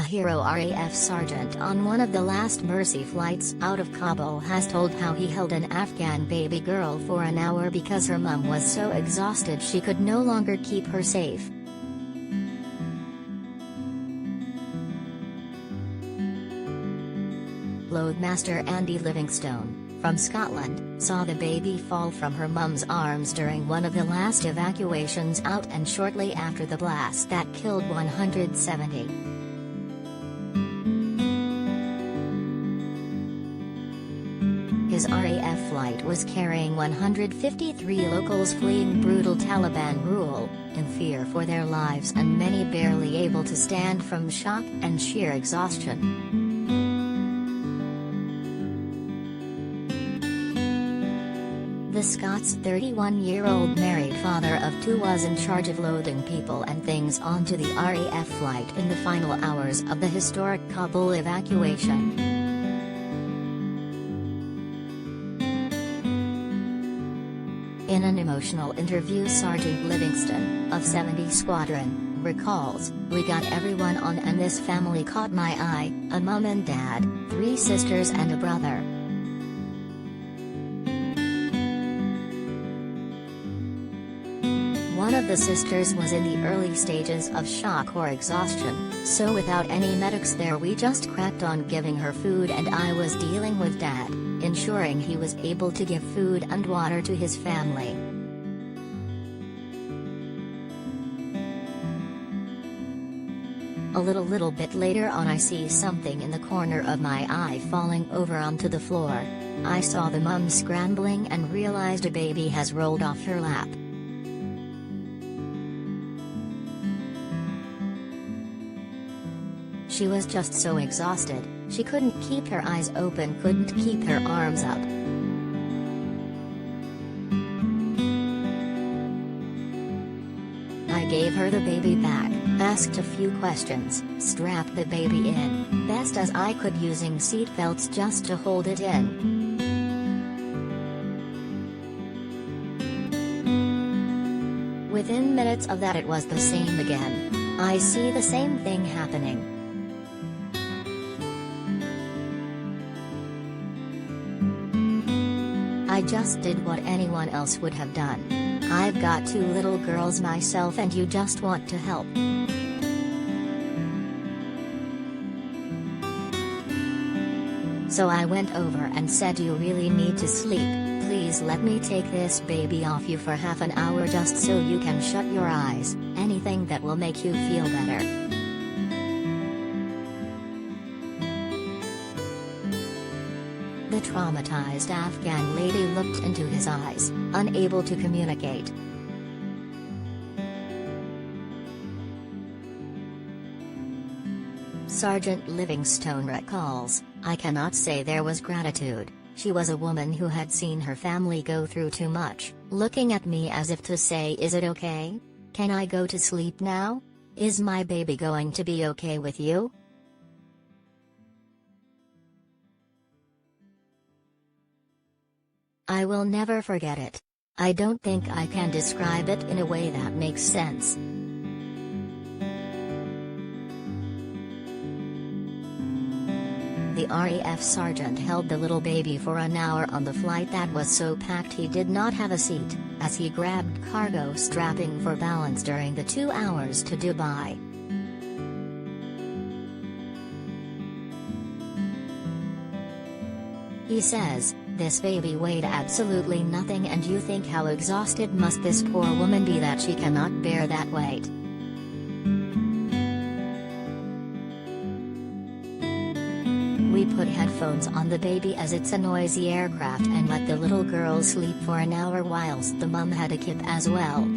hero RAF Sergeant on one of the last Mercy flights out of Kabul has told how he held an Afghan baby girl for an hour because her mum was so exhausted she could no longer keep her safe. Loadmaster Andy Livingstone, from Scotland, saw the baby fall from her mum's arms during one of the last evacuations out and shortly after the blast that killed 170. His RAF flight was carrying 153 locals fleeing brutal Taliban rule, in fear for their lives and many barely able to stand from shock and sheer exhaustion. The Scots' 31-year-old married father of two was in charge of loading people and things onto the RAF flight in the final hours of the historic Kabul evacuation. In an emotional interview, Sergeant Livingstone, of 70 Squadron, recalls, "We got everyone on and this family caught my eye, a mum and dad, 3 sisters and a brother. One of the sisters was in the early stages of shock or exhaustion, so without any medics there we just cracked on giving her food and I was dealing with Dad, ensuring he was able to give food and water to his family." A little bit later on I see something in the corner of my eye falling over onto the floor. I saw the mum scrambling and realized a baby has rolled off her lap. She was just so exhausted, she couldn't keep her eyes open, couldn't keep her arms up. I gave her the baby back, asked a few questions, strapped the baby in, best as I could using seat belts just to hold it in. Within minutes of that it was the same again. I see the same thing happening. I just did what anyone else would have done. I've got 2 little girls myself and you just want to help. So I went over and said, "You really need to sleep, please let me take this baby off you for half an hour just so you can shut your eyes, anything that will make you feel better." The traumatized Afghan lady looked into his eyes, unable to communicate. Sergeant Livingstone recalls, "I cannot say there was gratitude. She was a woman who had seen her family go through too much, looking at me as if to say, 'Is it okay? Can I go to sleep now? Is my baby going to be okay with you?' I will never forget it. I don't think I can describe it in a way that makes sense." The RAF sergeant held the little baby for an hour on the flight that was so packed he did not have a seat, as he grabbed cargo strapping for balance during the 2 hours to Dubai. He says, "This baby weighed absolutely nothing and you think how exhausted must this poor woman be that she cannot bear that weight." We put headphones on the baby as it's a noisy aircraft and let the little girl sleep for an hour whilst the mum had a kip as well.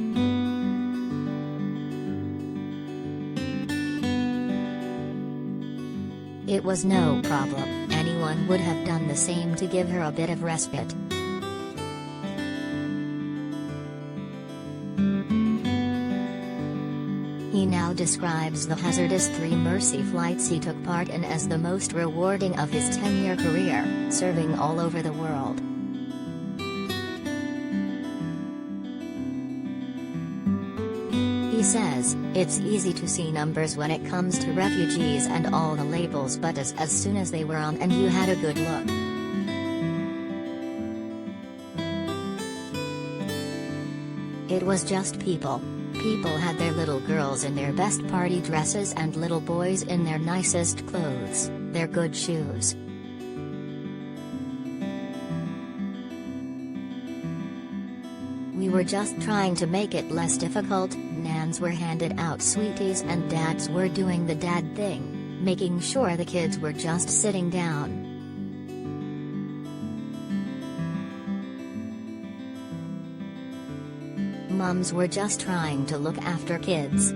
It was no problem, anyone would have done the same to give her a bit of respite. He now describes the hazardous 3 Mercy flights he took part in as the most rewarding of his 10-year career, serving all over the world. He He says, "It's easy to see numbers when it comes to refugees and all the labels, but as soon as they were on and you had a good look. It was just people. People had their little girls in their best party dresses and little boys in their nicest clothes, their good shoes. We were just trying to make it less difficult. Nans were handed out sweeties and dads were doing the dad thing, making sure the kids were just sitting down. Mums were just trying to look after kids.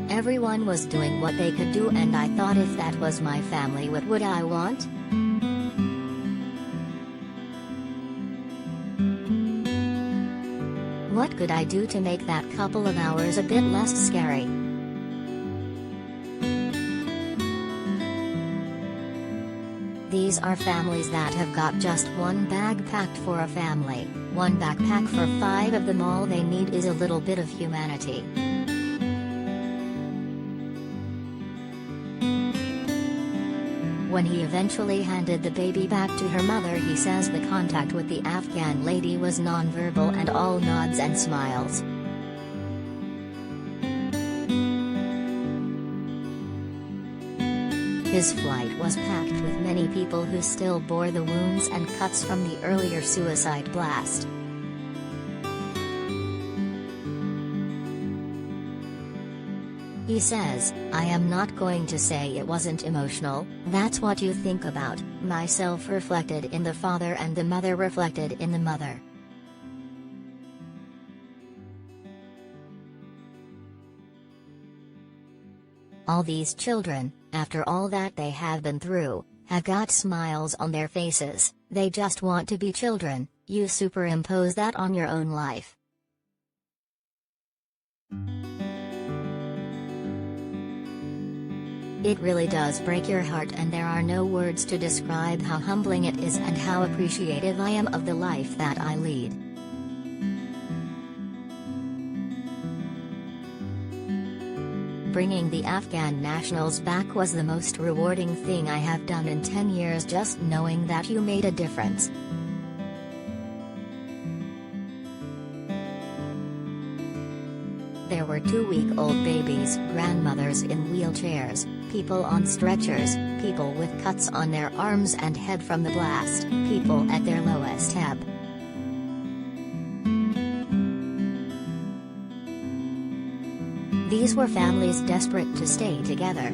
Everyone was doing what they could do, and I thought, if that was my family, what would I want? What could I do to make that couple of hours a bit less scary?" These are families that have got just one bag packed for a family, one backpack for 5 of them. All they need is a little bit of humanity. When he eventually handed the baby back to her mother, he says the contact with the Afghan lady was nonverbal and all nods and smiles. His flight was packed with many people who still bore the wounds and cuts from the earlier suicide blast. He says, "I am not going to say it wasn't emotional. That's what you think about. Myself reflected in the father and the mother reflected in the mother. All these children, after all that they have been through, have got smiles on their faces. They just want to be children. You superimpose that on your own life. It really does break your heart, and there are no words to describe how humbling it is and how appreciative I am of the life that I lead. Bringing the Afghan nationals back was the most rewarding thing I have done in 10 years, just knowing that you made a difference. There were 2-week-old babies, grandmothers in wheelchairs, people on stretchers, people with cuts on their arms and head from the blast, people at their lowest ebb. These were families desperate to stay together.